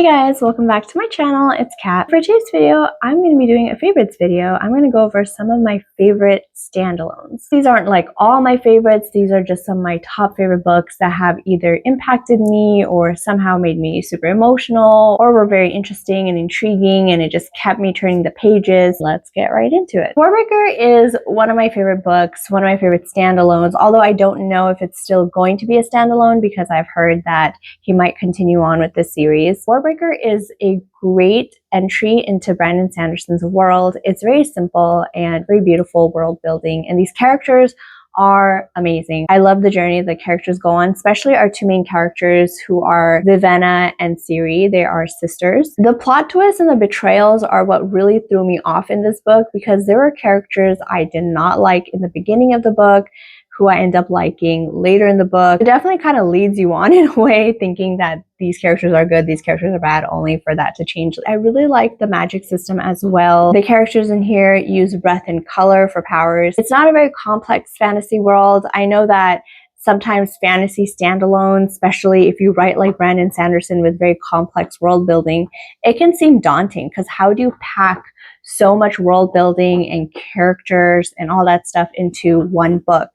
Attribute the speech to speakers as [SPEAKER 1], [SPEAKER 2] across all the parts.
[SPEAKER 1] Hey guys, welcome back to my channel. It's Kat. For today's video, I'm going to be doing a favorites video. I'm going to go over some of my favorite standalones. These aren't like all my favorites. These are just some of my top favorite books that have either impacted me or somehow made me super emotional or were very interesting and intriguing and it just kept me turning the pages. Let's get right into it. Warbreaker is one of my favorite books, one of my favorite standalones, although I don't know if it's still going to be a standalone because I've heard that he might continue on with this series. Warbreaker is a great entry into Brandon Sanderson's world. It's very simple and very beautiful world building, and these characters are amazing. I love the journey the characters go on, especially our two main characters who are Vivenna and Ciri. They are sisters. The plot twists and the betrayals are what really threw me off in this book because there were characters I did not like in the beginning of the book who I end up liking later in the book. It definitely kind of leads you on in a way, thinking that these characters are good, these characters are bad, only for that to change. I really like the magic system as well. The characters in here use breath and color for powers. It's not a very complex fantasy world. I know that sometimes fantasy standalones, especially if you write like Brandon Sanderson with very complex world building, it can seem daunting because how do you pack so much world building and characters and all that stuff into one book?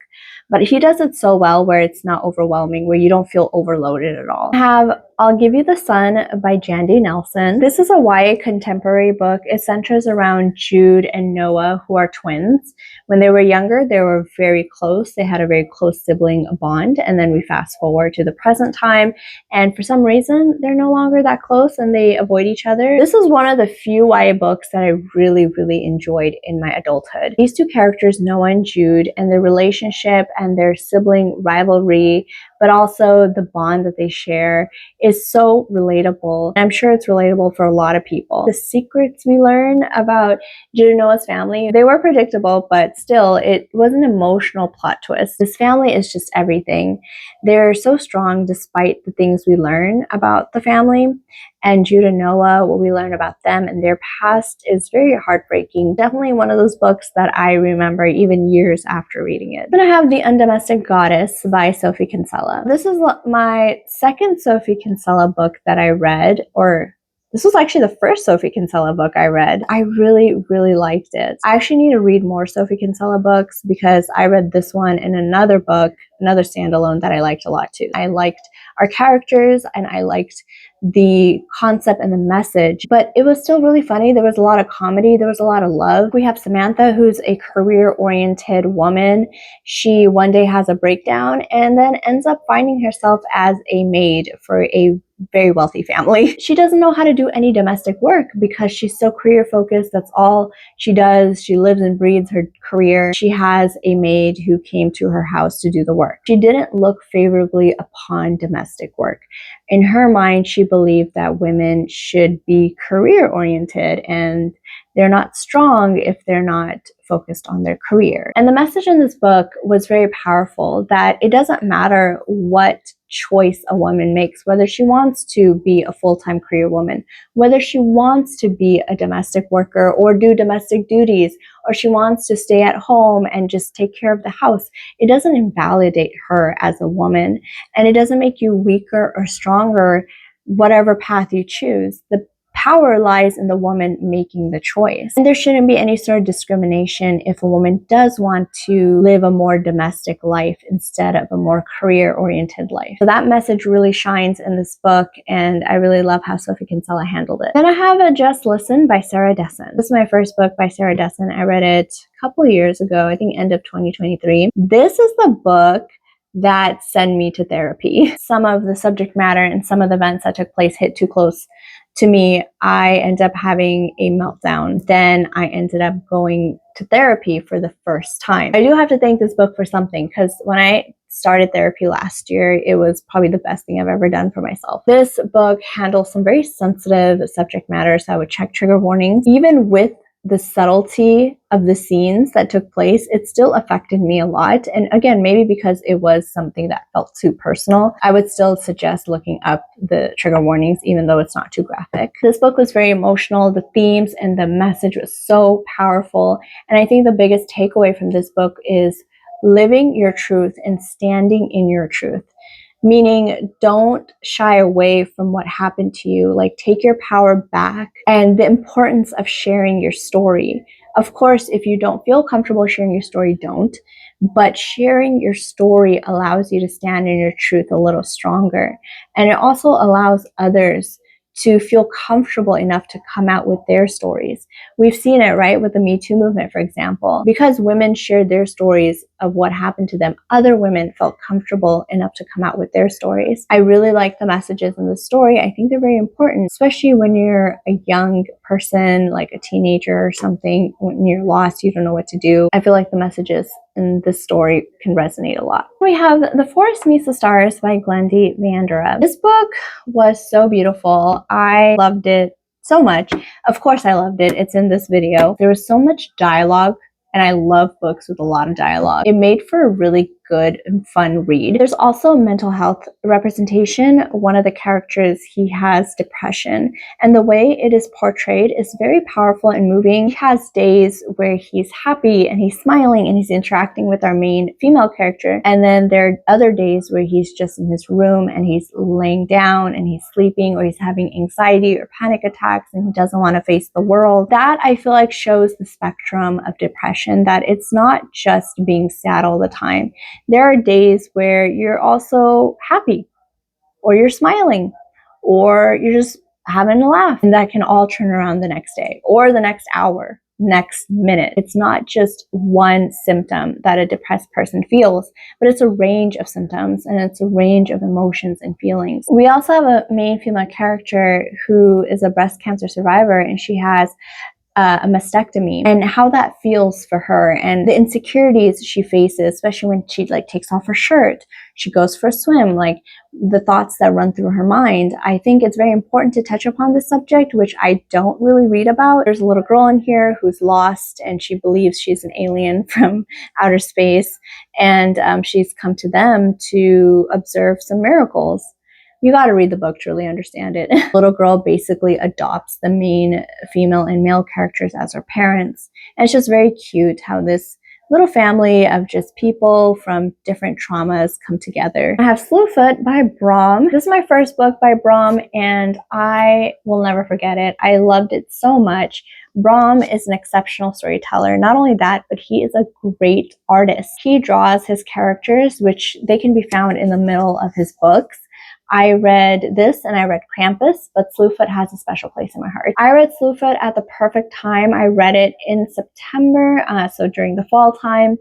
[SPEAKER 1] But he does it so well where it's not overwhelming, where you don't feel overloaded at all. I have I'll Give You the Sun by Jandy Nelson. This is a YA contemporary book. It centers around Jude and Noah, who are twins. When they were younger, they were very close. They had a very close sibling bond. And then we fast forward to the present time. And for some reason, they're no longer that close and they avoid each other. This is one of the few YA books that I really enjoyed in my adulthood. These two characters, Noah and Jude, and their relationship and their sibling rivalry, but also the bond that they share is so relatable. I'm sure it's relatable for a lot of people. The secrets we learn about Jude and Noah's family, they were predictable, but still, it was an emotional plot twist. This family is just everything. They're so strong despite the things we learn about the family. And Jude and Noah, what we learn about them and their past is very heartbreaking. Definitely one of those books that I remember even years after reading it. Then I have The Undomestic Goddess by Sophie Kinsella. This is my second Sophie Kinsella book that I read, or this was actually the first Sophie Kinsella book I read. I really liked it. I actually need to read more Sophie Kinsella books because I read this one and another book, another standalone that I liked a lot too. I liked our characters and I liked the concept and the message, but it was still really funny. There was a lot of comedy. There was a lot of love. We have Samantha, who's a career-oriented woman. She one day has a breakdown and then ends up finding herself as a maid for a very wealthy family. She doesn't know how to do any domestic work because she's so career focused. That's all she does. She lives and breathes her career. She has a maid who came to her house to do the work. She didn't look favorably upon domestic work. In her mind, she believed that women should be career oriented and they're not strong if they're not focused on their career. And the message in this book was very powerful, that it doesn't matter what choice a woman makes, whether she wants to be a full-time career woman, whether she wants to be a domestic worker or do domestic duties, or she wants to stay at home and just take care of the house. It doesn't invalidate her as a woman, and it doesn't make you weaker or stronger, whatever path you choose. The power lies in the woman making the choice. And there shouldn't be any sort of discrimination if a woman does want to live a more domestic life instead of a more career-oriented life. So that message really shines in this book, and I really love how Sophie Kinsella handled it. Then I have a Just Listen by Sarah Dessen. This is my first book by Sarah Dessen. I read it a couple of years ago, I think end of 2023. This is the book that sent me to therapy. Some of the subject matter and some of the events that took place hit too close to me. I ended up having a meltdown. Then I ended up going to therapy for the first time. I do have to thank this book for something, because when I started therapy last year, it was probably the best thing I've ever done for myself. This book handles some very sensitive subject matter, so I would check trigger warnings. Even with the subtlety of the scenes that took place, it still affected me a lot. And again, maybe because it was something that felt too personal, I would still suggest looking up the trigger warnings, even though it's not too graphic. This book was very emotional. The themes and the message was so powerful. And I think the biggest takeaway from this book is living your truth and standing in your truth. meaning don't shy away from what happened to you. Like, take your power back, and the importance of sharing your story. Of course, if you don't feel comfortable sharing your story, don't. But sharing your story allows you to stand in your truth a little stronger. And it also allows others to feel comfortable enough to come out with their stories. We've seen it, right, with the Me Too movement, for example. Because women shared their stories of what happened to them, other women felt comfortable enough to come out with their stories. I really like the messages in the story. I think they're very important, especially when you're a young person, like a teenager or something, when you're lost, you don't know what to do. I feel like the messages in this story can resonate a lot. We have The Forest Meets the Stars by Glendy Vanderup. This book was so beautiful. I loved it so much. Of course I loved it. It's in this video. There was so much dialogue, and I love books with a lot of dialogue. It made for a really good and fun read. There's also mental health representation. One of the characters, he has depression, and the way it is portrayed is very powerful and moving. He has days where he's happy and he's smiling and he's interacting with our main female character, and then there are other days where he's just in his room and he's laying down and he's sleeping, or he's having anxiety or panic attacks and he doesn't want to face the world. That, I feel like, shows the spectrum of depression, that it's not just being sad all the time. There are days where you're also happy, or you're smiling, or you're just having a laugh, and that can all turn around the next day, or the next hour, next minute. It's not just one symptom that a depressed person feels, but it's a range of symptoms, and it's a range of emotions and feelings. We also have a main female character who is a breast cancer survivor, and she has a mastectomy, and how that feels for her, and the insecurities she faces, especially when she takes off her shirt, she goes for a swim, the thoughts that run through her mind. I think it's very important to touch upon this subject, which I don't really read about. There's a little girl in here who's lost, and she believes she's an alien from outer space, and she's come to them to observe some miracles. You got to read the book to really understand it. Little girl basically adopts the main female and male characters as her parents. And it's just very cute how this little family of just people from different traumas come together. I have Slewfoot by Brom. This is my first book by Brom, and I will never forget it. I loved it so much. Brom is an exceptional storyteller. Not only that, but he is a great artist. He draws his characters, which they can be found in the middle of his books. I read this and I read Krampus, but Slewfoot has a special place in my heart. I read Slewfoot at the perfect time. I read it in September, so during the fall time,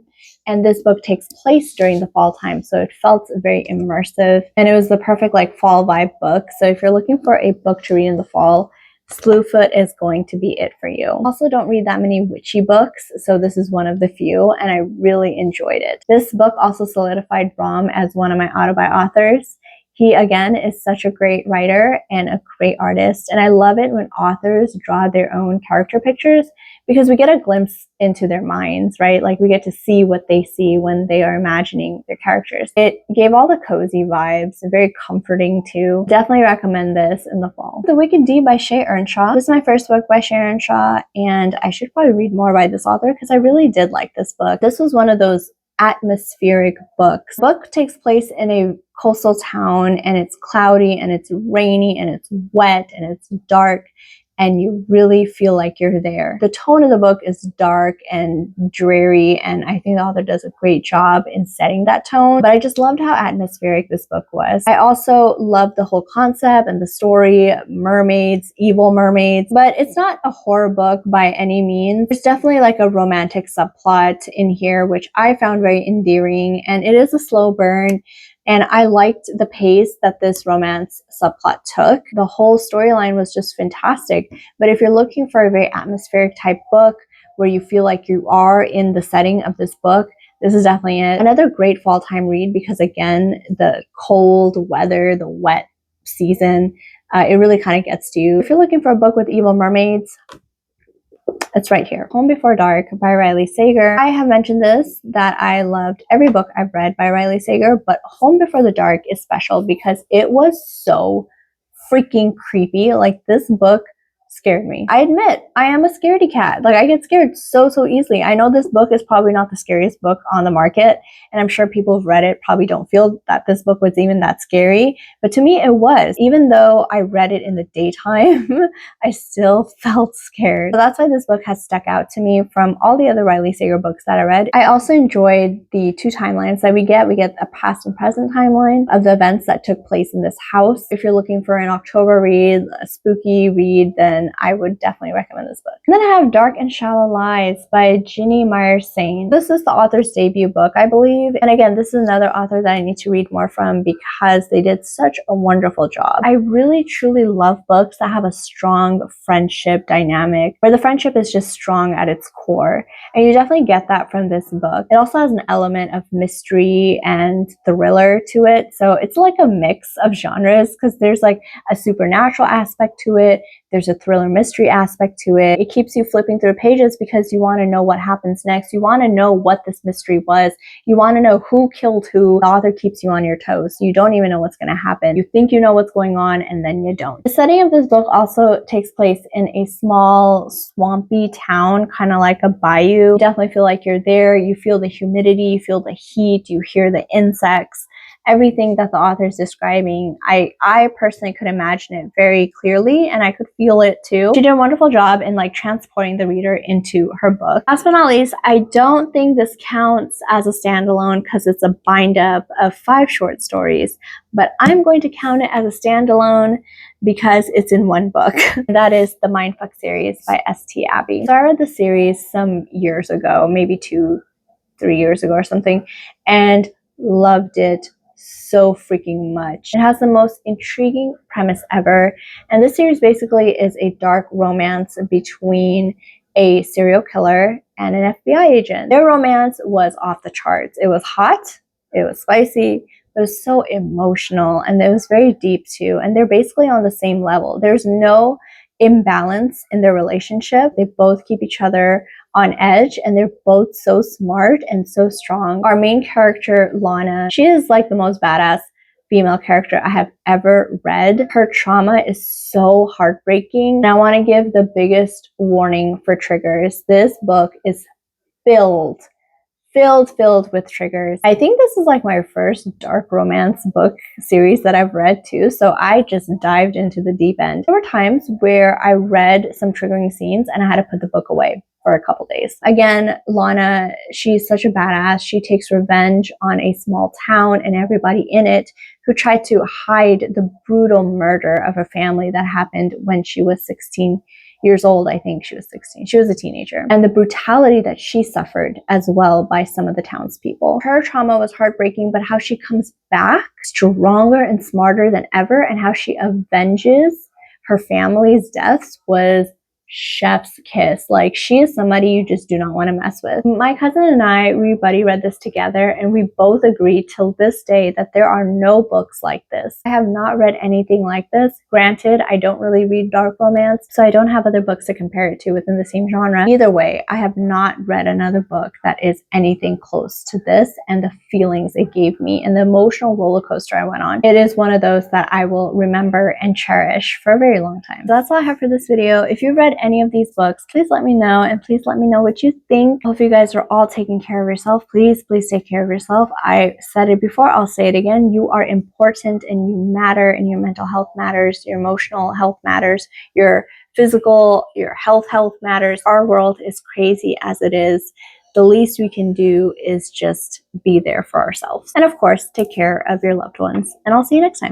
[SPEAKER 1] and this book takes place during the fall time, so it felt very immersive, and it was the perfect fall vibe book. So if you're looking for a book to read in the fall, Slewfoot is going to be it for you. Also, don't read that many witchy books, so this is one of the few, and I really enjoyed it. This book also solidified Brom as one of my authors. He, again, is such a great writer and a great artist, and I love it when authors draw their own character pictures, because we get a glimpse into their minds, right? We get to see what they see when they are imagining their characters. It gave all the cozy vibes, very comforting too. Definitely recommend this in the fall. The Wicked Deed by Shea Earnshaw. This is my first book by Shea Earnshaw, and I should probably read more by this author because I really did like this book. This was one of those atmospheric books. The book takes place in a coastal town, and it's cloudy and it's rainy and it's wet and it's dark, and you really feel like you're there. The tone of the book is dark and dreary, and I think the author does a great job in setting that tone, but I just loved how atmospheric this book was. I also loved the whole concept and the story, mermaids, evil mermaids, but it's not a horror book by any means. There's definitely a romantic subplot in here, which I found very endearing, and it is a slow burn. And I liked the pace that this romance subplot took. The whole storyline was just fantastic. But if you're looking for a very atmospheric type book where you feel like you are in the setting of this book, this is definitely it. Another great fall time read, because again, the cold weather, the wet season, it really kind of gets to you. If you're looking for a book with evil mermaids, it's right here. Home Before Dark by Riley Sager. I have mentioned this, that I loved every book I've read by Riley Sager, but Home Before the Dark is special because it was so freaking creepy. This book scared me. I admit, I am a scaredy cat. Like, I get scared so easily. I know this book is probably not the scariest book on the market, and I'm sure people who've read it probably don't feel that this book was even that scary, but to me it was. Even though I read it in the daytime, I still felt scared. So that's why this book has stuck out to me from all the other Riley Sager books that I read. I also enjoyed the two timelines that we get. We get a past and present timeline of the events that took place in this house. If you're looking for an October read, a spooky read, then I would definitely recommend this book. And then I have Dark and Shallow Lies by Ginny Myers-Sain. This is the author's debut book, I believe. And again, this is another author that I need to read more from because they did such a wonderful job. I really truly love books that have a strong friendship dynamic, where the friendship is just strong at its core. And you definitely get that from this book. It also has an element of mystery and thriller to it. So it's like a mix of genres because there's like a supernatural aspect to it. There's a thriller mystery aspect to it. It keeps you flipping through pages because you want to know what happens next. You want to know what this mystery was. You want to know who killed who. The author keeps you on your toes. You don't even know what's going to happen. You think you know what's going on and then you don't. The setting of this book also takes place in a small swampy town, kind of like a bayou. You definitely feel like you're there. You feel the humidity, you feel the heat, you hear the insects. Everything that the author is describing, I personally could imagine it very clearly, and I could feel it too. She did a wonderful job in like transporting the reader into her book. Last but not least, I don't think this counts as a standalone because it's a bind up of 5 short stories, but I'm going to count it as a standalone because it's in one book. That is the Mindfuck series by S.T. Abbey. So I read the series some years ago, maybe 2-3 years ago or something, and loved it so freaking much. It has the most intriguing premise ever, and this series basically is a dark romance between a serial killer and an FBI agent. Their romance was off the charts. It was hot, it was spicy, it was so emotional, and it was very deep too, and they're basically on the same level. There's no imbalance in their relationship. They both keep each other on edge, and they're both so smart and so strong. Our main character, Lana, she is like the most badass female character I have ever read. Her trauma is so heartbreaking. And I want to give the biggest warning for triggers. This book is filled with triggers. I think this is like my first dark romance book series that I've read too, so I just dived into the deep end. There were times where I read some triggering scenes and I had to put the book away for a couple days. Again, Lana, she's such a badass. She takes revenge on a small town and everybody in it who tried to hide the brutal murder of a family that happened when she was 16 years old. I think she was 16. She was a teenager. And the brutality that she suffered as well by some of the townspeople. Her trauma was heartbreaking, but how she comes back stronger and smarter than ever, and how she avenges her family's deaths was chef's kiss. Like, she is somebody you just do not want to mess with. My cousin and I, we buddy read this together, and we both agree till this day that there are no books like this. I have not read anything like this. Granted, I don't really read dark romance, so I don't have other books to compare it to within the same genre. Either way, I have not read another book that is anything close to this, and the feelings it gave me and the emotional roller coaster I went on. It is one of those that I will remember and cherish for a very long time. So that's all I have for this video. If you've read any of these books, please let me know, and please let me know what you think. Hope you guys are all taking care of yourself. Please take care of yourself. I said it before, I'll say it again. You are important and you matter, and your mental health matters, your emotional health matters, your physical, your health matters. Our world is crazy as it is. The least we can do is just be there for ourselves. And of course, take care of your loved ones. And I'll see you next time.